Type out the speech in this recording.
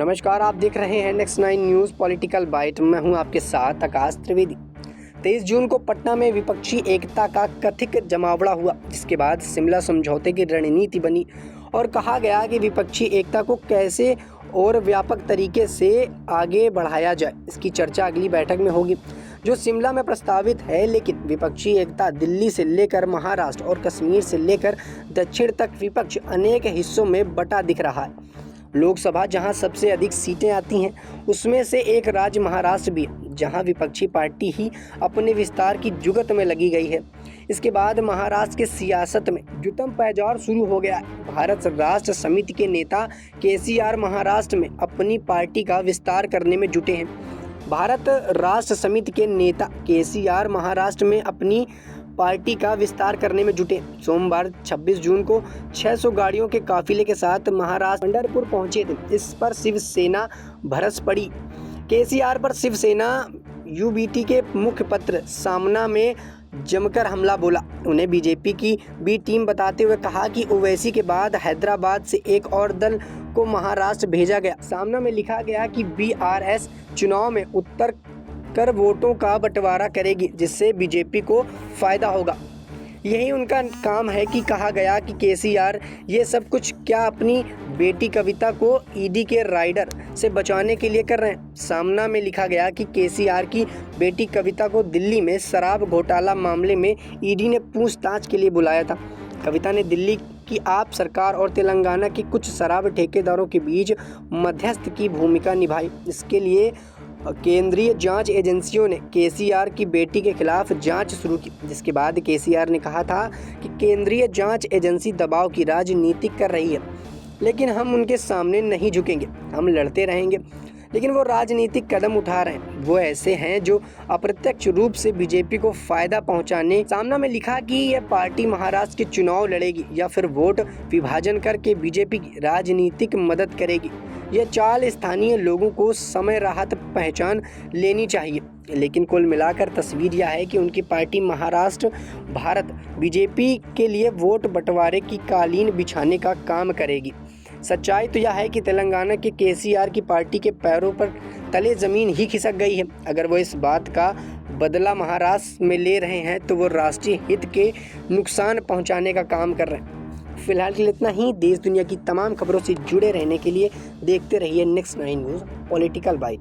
नमस्कार, आप देख रहे हैं नेक्स्ट 9 न्यूज़ पॉलिटिकल बाइट। मैं हूं आपके साथ आकाश त्रिवेदी। 23 जून को पटना में विपक्षी एकता का कथित जमावड़ा हुआ, जिसके बाद शिमला समझौते की रणनीति बनी और कहा गया कि विपक्षी एकता को कैसे और व्यापक तरीके से आगे बढ़ाया जाए। इसकी चर्चा अगली बैठक में होगी, जो शिमला में प्रस्तावित है। लेकिन विपक्षी एकता दिल्ली से लेकर महाराष्ट्र और कश्मीर से लेकर दक्षिण तक विपक्ष अनेक हिस्सों में बटा दिख रहा है। लोकसभा जहां सबसे अधिक सीटें आती हैं, उसमें से एक राज्य महाराष्ट्र भी है, जहां विपक्षी पार्टी ही अपने विस्तार की जुगत में लगी गई है। इसके बाद महाराष्ट्र के सियासत में जुतम पैजार शुरू हो गया है। भारत राष्ट्र समिति के नेता केसीआर महाराष्ट्र में अपनी पार्टी का विस्तार करने में जुटे हैं। भारत राष्ट्र समिति के नेता केसीआर महाराष्ट्र में अपनी पार्टी का विस्तार करने में जुटे। सोमवार 26 जून को 600 गाड़ियों के काफिले के साथ महाराष्ट्र पंढरपुर पहुंचे थे। इस पर शिवसेना भड़स पड़ी। केसीआर पर शिवसेना यूबीटी के मुखपत्र सामना में जमकर हमला बोला। उन्हें बीजेपी की बी टीम बताते हुए कहा कि ओवैसी के बाद हैदराबाद से एक और दल को महाराष्ट्र भेजा गया। सामना में लिखा गया कि बीआरएस चुनाव में उत्तर कर वोटों का बंटवारा करेगी, जिससे बीजेपी को फायदा होगा। यही उनका काम है कि कहा गया कि केसीआर ये सब कुछ क्या अपनी बेटी कविता को ईडी के राइडर से बचाने के लिए कर रहे हैं। सामना में लिखा गया कि केसीआर की बेटी कविता को दिल्ली में शराब घोटाला मामले में ईडी ने पूछताछ के लिए बुलाया था। कविता ने दिल्ली की आप सरकार और तेलंगाना की कुछ शराब ठेकेदारों के बीच मध्यस्थ की भूमिका निभाई। इसके लिए केंद्रीय जांच एजेंसियों ने केसीआर की बेटी के खिलाफ जांच शुरू की, जिसके बाद केसीआर ने कहा था कि केंद्रीय जांच एजेंसी दबाव की राजनीति कर रही है, लेकिन हम उनके सामने नहीं झुकेंगे, हम लड़ते रहेंगे। लेकिन वो राजनीतिक कदम उठा रहे हैं, वो ऐसे हैं जो अप्रत्यक्ष रूप से बीजेपी को फायदा पहुंचाने। सामना में लिखा कि यह पार्टी महाराष्ट्र के चुनाव लड़ेगी या फिर वोट विभाजन करके बीजेपी की राजनीतिक मदद करेगी। यह चाल स्थानीय लोगों को समय राहत पहचान लेनी चाहिए। लेकिन कुल मिलाकर तस्वीर यह है कि उनकी पार्टी महाराष्ट्र भारत बीजेपी के लिए वोट बंटवारे की कालीन बिछाने का काम करेगी। सच्चाई तो यह है कि तेलंगाना के केसीआर की पार्टी के पैरों पर तले ज़मीन ही खिसक गई है। अगर वो इस बात का बदला महाराष्ट्र में ले रहे हैं, तो वो राष्ट्रीय हित के नुकसान पहुंचाने का काम कर रहे हैं। फिलहाल के लिए इतना ही। देश दुनिया की तमाम खबरों से जुड़े रहने के लिए देखते रहिए नेक्स्ट 9 न्यूज़ पॉलिटिकल बाइट।